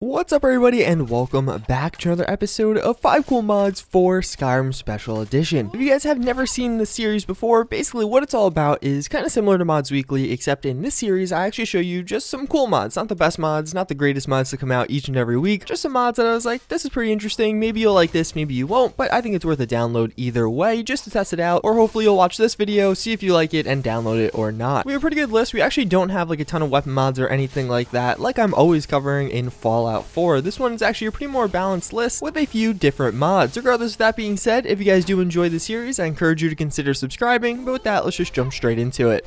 What's up everybody and welcome back to another episode of 5 cool mods for Skyrim Special Edition. If you guys have never seen this series before, basically what it's all about is kind of similar to Mods Weekly, except in this series I actually show you just some cool mods. Not the best mods, not the greatest mods to come out each and every week, just some mods that I was like, this is pretty interesting, maybe you'll like this, maybe you won't, but I think it's worth a download either way just to test it out, or hopefully you'll watch this video, see if you like it, and download it or not. We have a pretty good list. We actually don't have like a ton of weapon mods or anything like that, like I'm always covering in Fallout 4. This one is actually a pretty more balanced list with a few different mods. Regardless of that being said, if you guys do enjoy the series, I encourage you to consider subscribing, but with that, let's just jump straight into it.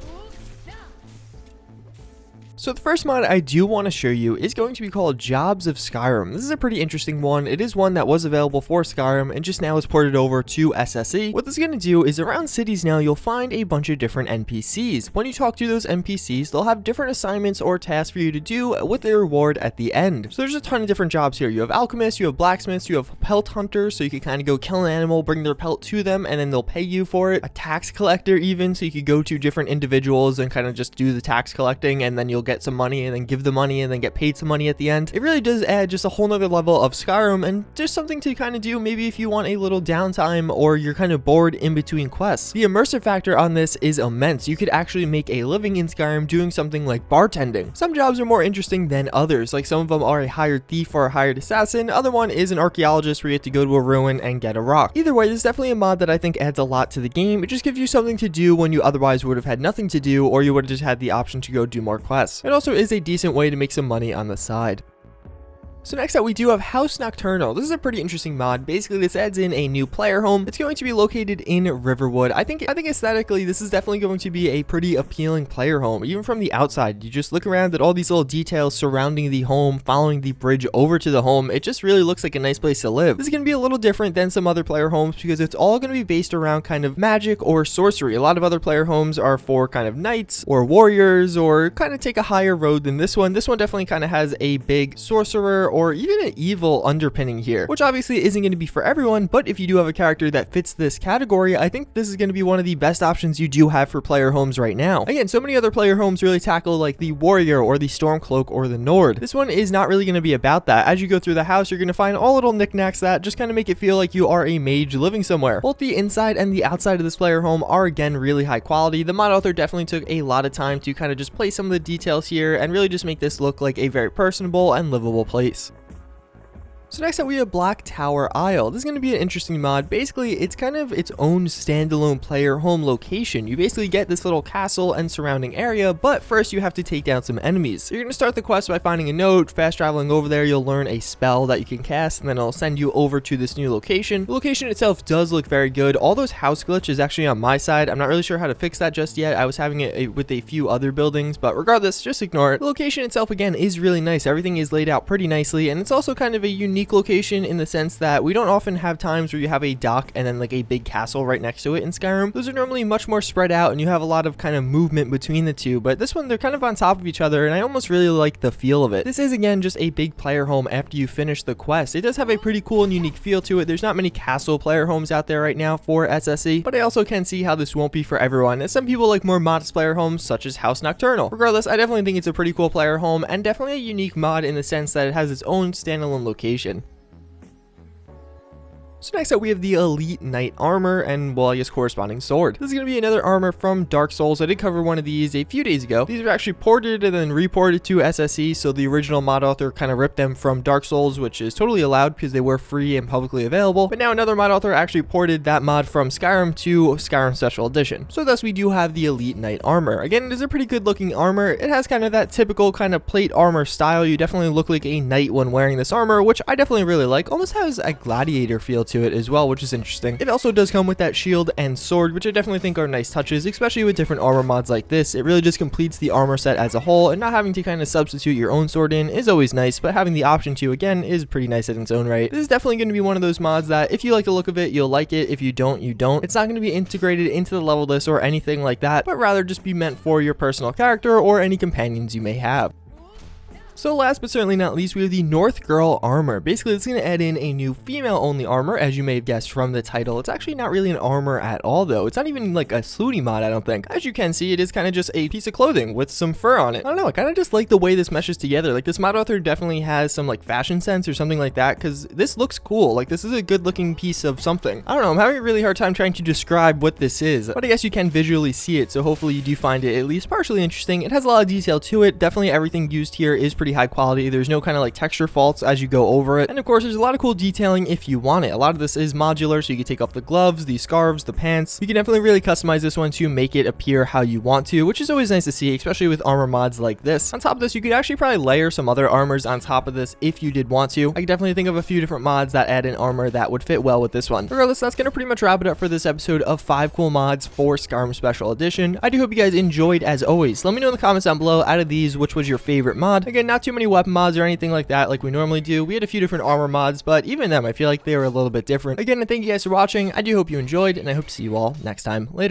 So the first mod I do want to show you is going to be called Jobs of Skyrim. This is a pretty interesting one. It is one that was available for Skyrim and just now is ported over to SSE. What this is going to do is around cities now you'll find a bunch of different NPCs. When you talk to those NPCs, they'll have different assignments or tasks for you to do with a reward at the end. So there's a ton of different jobs here. You have alchemists, you have blacksmiths, you have pelt hunters, so you can kind of go kill an animal, bring their pelt to them, and then they'll pay you for it. A tax collector even, so you could go to different individuals and kind of just do the tax collecting, and then you'll get some money and then give the money and then get paid some money at the end. It really does add just a whole nother level of Skyrim and just something to kind of do maybe if you want a little downtime or you're kind of bored in between quests. The immersive factor on this is immense. You could actually make a living in Skyrim doing something like bartending. Some jobs are more interesting than others, like some of them are a hired thief or a hired assassin. Other one is an archaeologist where you have to go to a ruin and get a rock. Either way, this is definitely a mod that I think adds a lot to the game. It just gives you something to do when you otherwise would have had nothing to do, or you would have just had the option to go do more quests. It also is a decent way to make some money on the side. So next up we do have House Nocturnal. This is a pretty interesting mod. Basically this adds in a new player home. It's going to be located in Riverwood. I think aesthetically this is definitely going to be a pretty appealing player home. Even from the outside, you just look around at all these little details surrounding the home, following the bridge over to the home. It just really looks like a nice place to live. This is going to be a little different than some other player homes because it's all going to be based around kind of magic or sorcery. A lot of other player homes are for kind of knights or warriors or kind of take a higher road than this one. This one definitely kind of has a big sorcerer or even an evil underpinning here, which obviously isn't going to be for everyone, but if you do have a character that fits this category, I think this is going to be one of the best options you do have for player homes right now. Again, so many other player homes really tackle like the warrior or the stormcloak or the Nord. This one is not really going to be about that. As you go through the house, you're going to find all little knickknacks that just kind of make it feel like you are a mage living somewhere. Both the inside and the outside of this player home are again really high quality. The mod author definitely took a lot of time to kind of just place some of the details here and really just make this look like a very personable and livable place. So next up we have Black Tower Isle. This is going to be an interesting mod. Basically, it's kind of its own standalone player home location. You basically get this little castle and surrounding area, but first you have to take down some enemies. So you're going to start the quest by finding a note, fast traveling over there, you'll learn a spell that you can cast, and then it'll send you over to this new location. The location itself does look very good. All those house glitch is actually on my side. I'm not really sure how to fix that just yet. I was having it with a few other buildings, but regardless, just ignore it. The location itself, again, is really nice. Everything is laid out pretty nicely, and it's also kind of a unique location in the sense that we don't often have times where you have a dock and then like a big castle right next to it in Skyrim. Those are normally much more spread out and you have a lot of kind of movement between the two, but this one they're kind of on top of each other and I almost really like the feel of it. This is again just a big player home after you finish the quest. It does have a pretty cool and unique feel to it. There's not many castle player homes out there right now for SSE, but I also can see how this won't be for everyone, as some people like more modest player homes such as House Nocturnal. Regardless, I definitely think it's a pretty cool player home and definitely a unique mod in the sense that it has its own standalone location. So next up we have the Elite Knight Armor and, well, I guess corresponding sword. This is going to be another armor from Dark Souls. I did cover one of these a few days ago. These are actually ported and then reported to SSE, so the original mod author kind of ripped them from Dark Souls, which is totally allowed because they were free and publicly available. But now another mod author actually ported that mod from Skyrim to Skyrim Special Edition. So thus we do have the Elite Knight Armor. Again, it is a pretty good looking armor. It has kind of that typical kind of plate armor style. You definitely look like a knight when wearing this armor, which I definitely really like. Almost has a gladiator feel to it as well, which is interesting. It also does come with that shield and sword, which I definitely think are nice touches, especially with different armor mods like this. It really just completes the armor set as a whole, and not having to kind of substitute your own sword in is always nice, but having the option to, again, is pretty nice in its own right. This is definitely going to be one of those mods that if you like the look of it, you'll like it. If you don't, you don't. It's not going to be integrated into the level list or anything like that, but rather just be meant for your personal character or any companions you may have. So last but certainly not least, we have the Northgirl Armor. Basically, it's going to add in a new female-only armor, as you may have guessed from the title. It's actually not really an armor at all, though. It's not even like a slutty mod, I don't think. As you can see, it is kind of just a piece of clothing with some fur on it. I don't know, I kind of just like the way this meshes together. Like, this mod author definitely has some like fashion sense or something like that, because this looks cool. Like, this is a good-looking piece of something. I don't know, I'm having a really hard time trying to describe what this is, but I guess you can visually see it, so hopefully you do find it at least partially interesting. It has a lot of detail to it. Definitely everything used here is pretty high quality. There's no kind of like texture faults as you go over it, and of course there's a lot of cool detailing if you want it. A lot of this is modular, so you can take off the gloves, the scarves, the pants. You can definitely really customize this one to make it appear how you want to, which is always nice to see, especially with armor mods like this. On top of this, you could actually probably layer some other armors on top of this if you did want to. I can definitely think of a few different mods that add an armor that would fit well with this one. Regardless, that's gonna pretty much wrap it up for this episode of 5 cool mods for Skyrim Special Edition. I do hope you guys enjoyed as always. Let me know in the comments down below, out of these, which was your favorite mod. Again, not too many weapon mods or anything like that like we normally do. We had a few different armor mods, but even them, I feel like they were a little bit different. Again, I thank you guys for watching. I do hope you enjoyed, and I hope to see you all next time. Later.